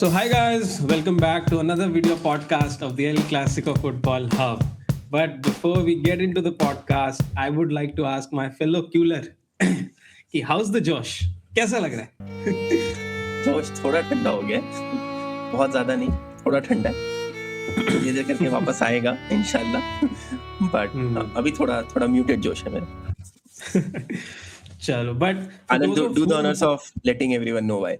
So, hi guys, welcome back to another video podcast of the El Clasico Football Hub. But before we get into the podcast, I would like to ask my fellow Kuler, कि how's the Josh? कैसा लग रहा है? जोश थोड़ा ठंडा हो गया है। बहुत ज्यादा नहीं, थोड़ा ठंडा है। धीरे धीरे करके वापस आएगा इंशाल्लाह। बट अभी थोड़ा थोड़ा म्यूटेड जोश है मेरा। चलो, but for Anand, those of do the who honors of letting everyone know why.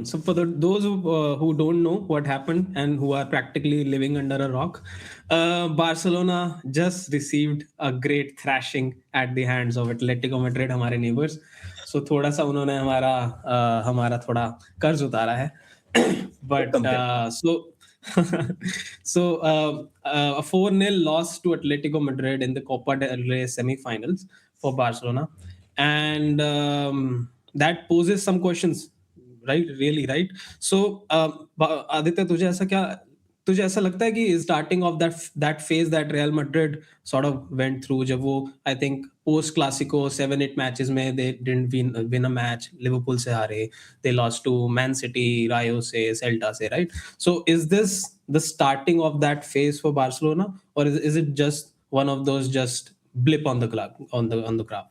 So for those who don't know what happened and who are practically living under a rock, Barcelona just received a great thrashing at the hands of Atletico Madrid, हमारे neighbors. So थोड़ा सा उन्होंने हमारा थोड़ा कर्ज उतारा है. But a 4-0 loss to Atletico Madrid in the Copa del Rey semi-finals for Barcelona, and that poses some questions. Right, really, right? So Aditya, तुझे ऐसा लगता है कि starting of that phase that Real Madrid sort of went through, जब वो I think post Clasico 7-8 matches में they didn't win a match, Liverpool से हारे, they lost to Man City, Rayo से, Celta से, right? So is this the starting of that phase for Barcelona, or is it just one of those just blip on the graph?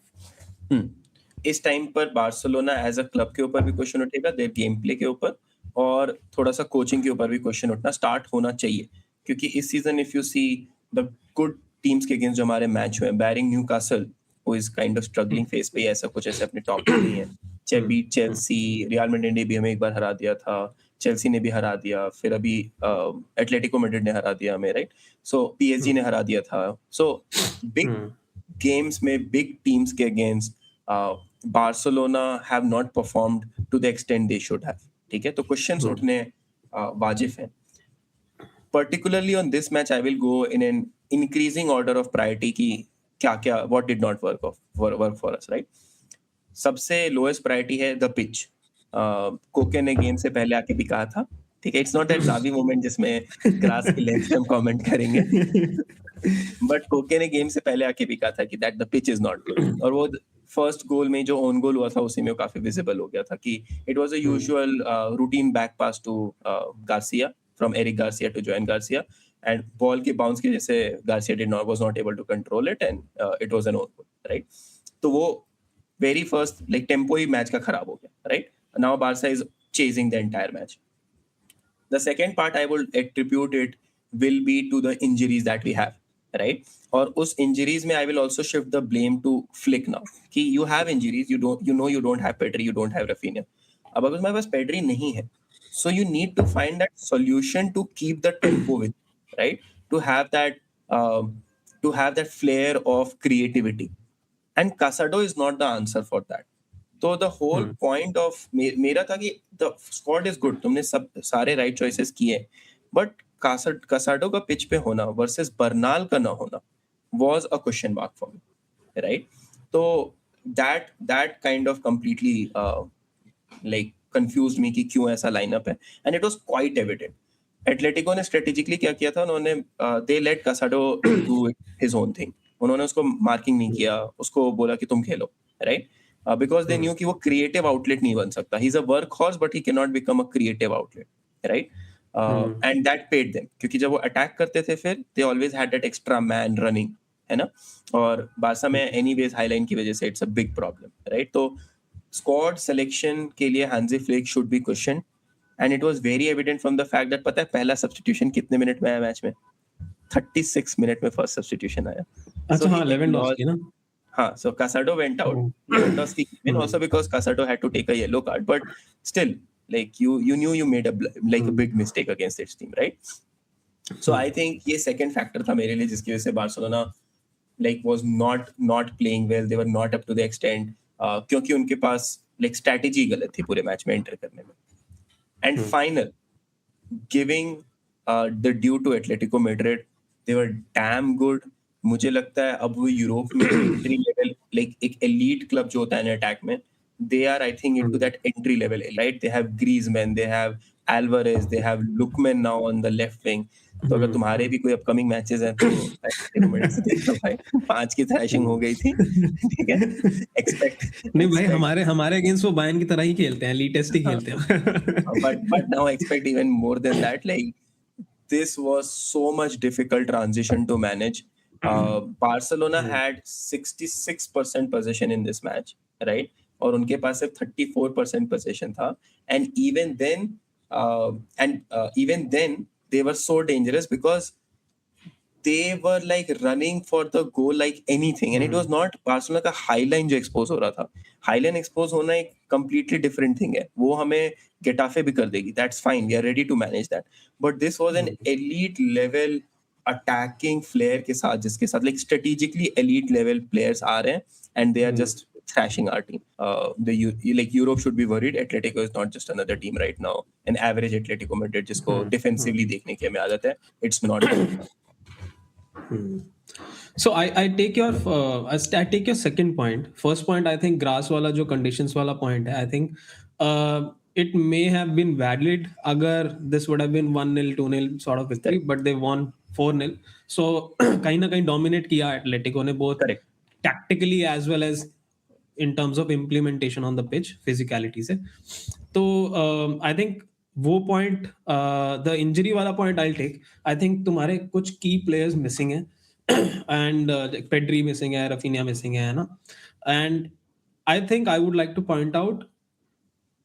इस time पर Barcelona as a club के ऊपर भी question उठेगा, their game play के ऊपर, और थोड़ा सा कोचिंग के ऊपर भी क्वेश्चन उठना स्टार्ट होना चाहिए, क्योंकि इस season if you see the good teams के अगेंस्ट जो हमारे मैच हुए, bearing Newcastle who is kind of struggling face पे, ऐसा कुछ ऐसे अपने टॉप पे नहीं है, बीट चेल्सी, रियल मैड्रिड ने भी हमें एक बार हरा दिया था, चेल्सी ने भी हरा दिया, फिर अभी एटलेटिको मैड्रिड ने हरा दिया हमें, राइट? सो पीएसजी ने हरा दिया था. सो बिग गेम्स में बिग टीम्स के against Barcelona have not performed to the extent they should have. ठीक है, तो क्वेश्चंस उठने वाजिब हैं. Particularly on this match, I will go in an increasing order of priority कि क्या what did not work for us, right? सबसे lowest priority है the pitch. कोके ने गेम से पहले आके भी कहा था, ठीक है, it's not that Xavi moment जिसमें ग्रास की लेंथ पे हम कमेंट करेंगे, बट कोके ने गेम से पहले आके भी कहा था कि that the pitch is not good, और वो फर्स्ट गोल में जो ओन गोल हुआ था उसी में काफी विजिबल हो गया था कि it was a usual routine back pass to Garcia, from Eric Garcia to Joan Garcia, and ball के बाउंस की वजह से Garcia was not able to control it, and it was an own goal, right? तो वो very first like tempo ही match का खराब हो गया, right? Now Barca is chasing the entire match. The second part I will attribute it will be to the injuries that we have, right? और उस injuries में I will also shift the blame to Flick now. कि you have injuries, you don't have Pedri, you don't have Rafinha. अब अगर तुम्हारे पास Pedri नहीं है, so you need to find that solution to keep the tempo with, right? To have that flair of creativity. And Casado is not the answer for that. तो the whole point of मेरा था कि the squad is good, तुमने सब सारे right choices किए, but Casado का pitch पे होना वर्सेस बर्नाल का ना होना was a question mark for me, right? तो that kind of completely like confused me कि क्यों ऐसा लाइनअप है, and it was quite evident. Atletico ने स्ट्रेटेजिकली क्या किया था, उन्होंने they let Casado do his own thing. उन्होंने उसको मार्किंग नहीं किया, उसको बोला कि तुम खेलो, राइट? Because they knew कि वो creative outlet नहीं बन सकता. He's a workhorse, but he cannot become a creative outlet, right? And that paid them, क्योंकि जब वो attack करते थे फिर they always had that extra man running, है ना? और बारसा में anyways highline की वजह से it's a big problem, right? तो squad selection के लिए Hansi Flick should be questioned, and it was very evident from the fact that पता है पहला substitution कितने मिनट में आया मैच में? 36 मिनट में first substitution आया. अच्छा, हाँ, लेवेंडोव्स्की ना? So Casado went out. Lewandowski came in also because Casado had to take a yellow card. But still, like you knew you made a big mistake against this team, right? So I think ये second factor था मेरे लिए जिसकी वजह से Barcelona like was not playing well. They were not up to the extent क्योंकि उनके पास like strategy गलत थी पूरे मैच में enter करने में. And final, giving the due to Atletico Madrid, they were damn good. मुझे लगता है अब वो यूरोप में एंट्री लेवल लाइक एक एलीट क्लब जो होता है ना अटैक में, they are I think into that entry level, right? They have Griezmann, they have Alvarez, they have Lookman now on the left wing. तो अगर तुम्हारे भी कोई अपकमिंग मैचेस हैं तो Atletico Madrid से देखना भाई, 5 की थ्रैशिंग हो गई थी, ठीक है? नहीं भाई, हमारे अगेंस्ट वो बायर्न की तरह ही खेलते हैं, लीग टेस्ट ही खेलते हैं। but now I expect even more than that. Like, this was so much difficult transition to manage. Barcelona had 66% possession in this match, right? और उनके पास सिर्फ 34% possession था, and even then they were so dangerous because they were like running for the goal like anything, and it was not Barcelona का high line जो expose हो रहा था. High line expose होना एक completely different thing है. वो हमें Getafe भी कर देगी. That's fine. We are ready to manage that. But this was an elite level attacking flair के साथ, जिसके साथ like strategically elite level players आ रहे हैं, and they are just thrashing our team. Like Europe should be worried. Atletico is not just another team right now. An average Atletico Madrid जिसको defensively देखने की हमें आदत है. It's not. So I take your I take your second point. First point, I think grass वाला जो conditions वाला point है, I think it may have been valid अगर this would have been 1-0, 2-0 sort of victory, but they won 4-0. So कहीं ना कहीं dominate किया Atletico ने, both Correct. tactically as well as in terms of implementation on the pitch, physicality से. तो I think वो point, the injury वाला point I take. I think तुम्हारे कुछ की प्लेयर्स मिसिंग हैं, एंड पेड्री मिसिंग है, रफीनिया मिसिंग है ना. And I think I would like to point out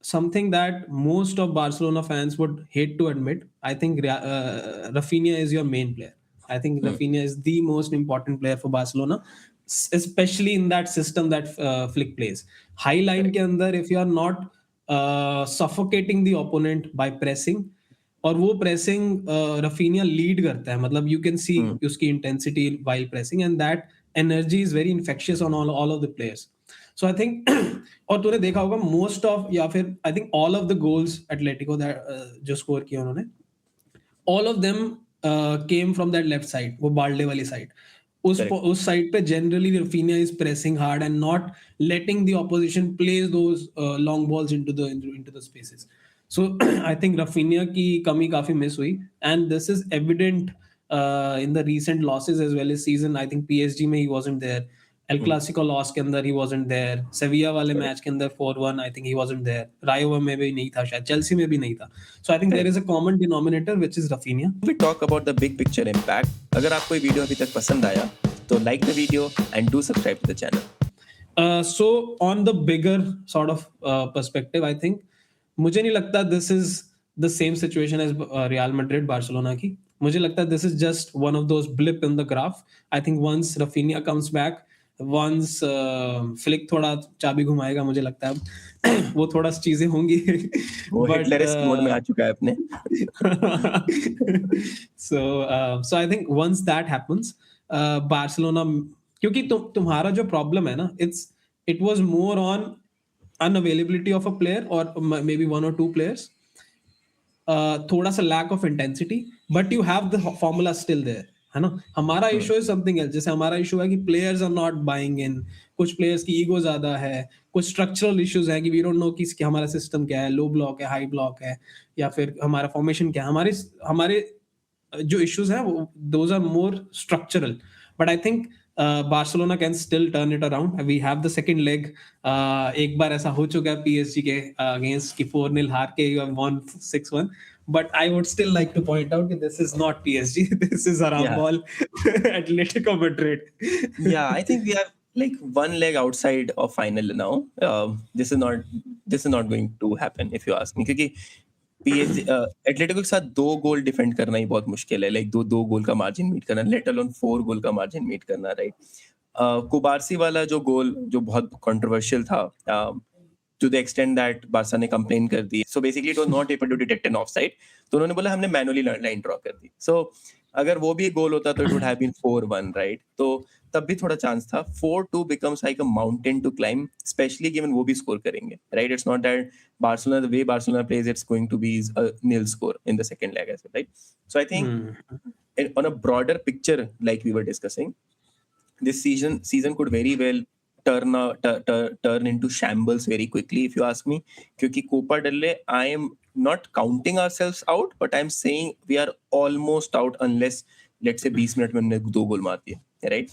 something that most of Barcelona fans would hate to admit. I think Rafinha is your main player. I think Rafinha is the most important player for Barcelona, especially in that system that Flick plays. High line के अंदर, if you are not suffocating the opponent by pressing, और वो pressing Raphinha lead करता है, मतलब you can see उसकी intensity while pressing, and that energy is very infectious on all of the players. So I think और तूने देखा होगा मोस्ट ऑफ, या फिर I think all of the goals Atletico जो स्कोर किया उन्होंने, all of them came from that left side, वो बाल्डे वाली साइड. उस साइड पे generally Raphinha is pressing hard and not letting the opposition place those long balls into the spaces. So I think Raphinha की कमी काफी miss हुई, and this is evident in the recent losses as well as season. I think PSG में he wasn't there. El Clasico loss के अंदर he wasn't there. Sevilla वाले match के अंदर 4-1 I think he wasn't there. Rayo में भी नहीं था शायद, Chelsea में भी नहीं था. So I think there is a common denominator which is Rafinha. We talk about the big picture impact. अगर आपको ये वीडियो अभी तक पसंद आया तो like the video and do subscribe to the channel. So on the bigger sort of perspective, I think मुझे नहीं लगता this is the same situation as Real Madrid Barcelona की. मुझे लगता है this is just one of those blip in the graph. I think once Rafinha comes back, once Flick थोड़ा चाबी घुमाएगा, मुझे लगता है वो थोड़ा चीजें होंगी. वो हिटलरिस्ट मोड में आ चुका है अपने. So I think once that happens, Barcelona, क्योंकि तुम्हारा जो प्रॉब्लम है ना, it was more on unavailability of a player or maybe one or two players, थोड़ा सा lack of intensity, but you have the formula still there, है ना. हमारा इशू है समथिंग एल्स. जैसे हमारा इशू है कि players are not buying in, कुछ प्लेयर्स की ईगो ज्यादा है, कुछ स्ट्रक्चरल इश्यूज हैं कि वी डोंट नो कि हमारा सिस्टम क्या है, लो ब्लॉक है, हाई ब्लॉक है, या फिर हमारा फॉर्मेशन क्या है. हमारे जो इश्यूज हैं वो those are more structural. But I think Barcelona can still turn it around. We have the second leg. एक बार ऐसा हो चुका है PSG के against की 4-0 हार के you have won 6-1. But I would still like to point out that this is not PSG. This is Arambol Atletico Madrid. Yeah, I think we are like one leg outside of final now. This is not going to happen if you ask me. क्योंकि PSG Atletico के साथ 2 गोल defend करना ही बहुत मुश्किल है. Like 2 गोल का margin meet करना, let alone 4 गोल का मार्जिन मीट करना, राइट. कुबारसी वाला जो गोल जो बहुत कंट्रोवर्शियल था, to the extent that Barça ने कंप्लेन कर दी. So basically it was not able to detect an offside. तो उन्होंने बोला हमने मैनुअली लाइन ड्रॉ कर दी. So अगर वो भी एक गोल होता तो it would have been 4-1, right? तो तब भी थोड़ा चांस था. 4-2 becomes like a mountain to climb, especially given वो भी स्कोर करेंगे, right? It's not that Barcelona, the way Barcelona plays, it's going to be a nil score in the second leg as well, right? So I think on a broader picture, like we were discussing, this season could very well turn into shambles very quickly if you ask me. क्योंकि Copa del Rey, I am not counting ourselves out, but I'm saying we are almost out unless let's say 20 minute में हमने 2 गोल मार दिए, right?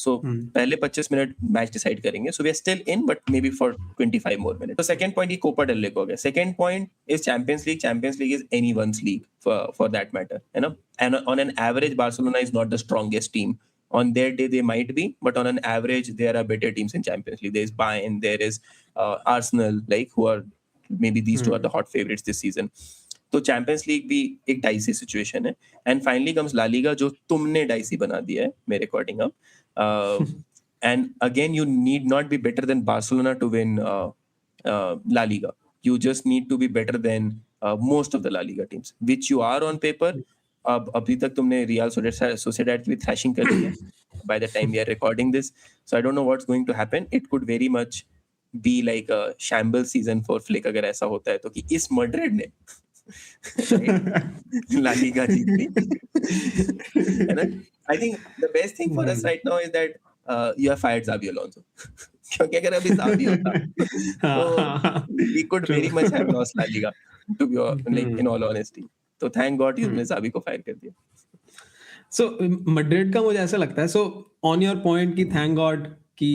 So पहले 25 minute match decide करेंगे, so we are still in, but maybe for 25 more minutes. So second point ये Copa del रे को हो गया. Second point is Champions League. Champions League is anyone's league for that matter, है ना? And on an average, Barcelona is not the strongest team. On their day, they might be, but on an average, there are better teams in Champions League. There is Bayern, there is Arsenal, like who are maybe these two are the hot favorites this season. तो Champions League भी एक dicey situation है. And finally comes La Liga, जो तुमने dicey बना दिया है मेरे अकॉर्डिंग अब. And again you need not be better than Barcelona to win La Liga. You just need to be better than most of the La Liga teams, which you are on paper. अब अभी तक तुमने real Sociedad की thrashing कर ली है by the time we are recording this. So I don't know what's going to happen. It could very much be like a shambles season for Flick अगर ऐसा होता है तो, कि इस मड्रिड ने La Liga Jeet Lee. I think the best thing for us right now is that you have fired Xabi Alonso. क्योंकि अगर अभी Xabi होता तो we could very much have lost La Liga, to be like in all honesty. तो thank God उन्होंने Xabi को fire कर दिया. So Madrid का मुझे ऐसा लगता है. So on your point कि thank God कि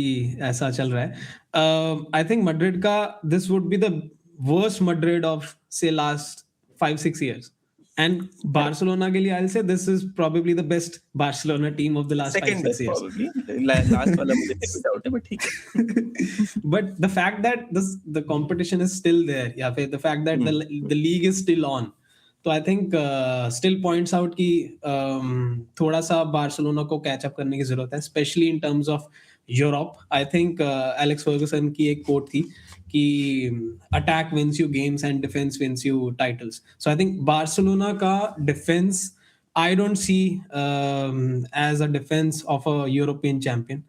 ऐसा चल रहा है. I think Madrid का this would be the worst Madrid of say last 5-6 years. And Barcelona के लिए I'll say this is probably the best Barcelona team of the last 5-6 years. Probably. Last वाला मुझे भी doubt है, but ठीक है. But the fact that the competition is still there, या फिर the fact that the league is still on, तो I think still points out कि थोड़ा सा बार्सिलोना को कैच अप करने की जरूरत है, especially in terms of Europe. I think Alex Ferguson की एक quote थी कि attack wins you games and defense wins you titles. So I think Barcelona का defense I don't see as a defense of a European champion.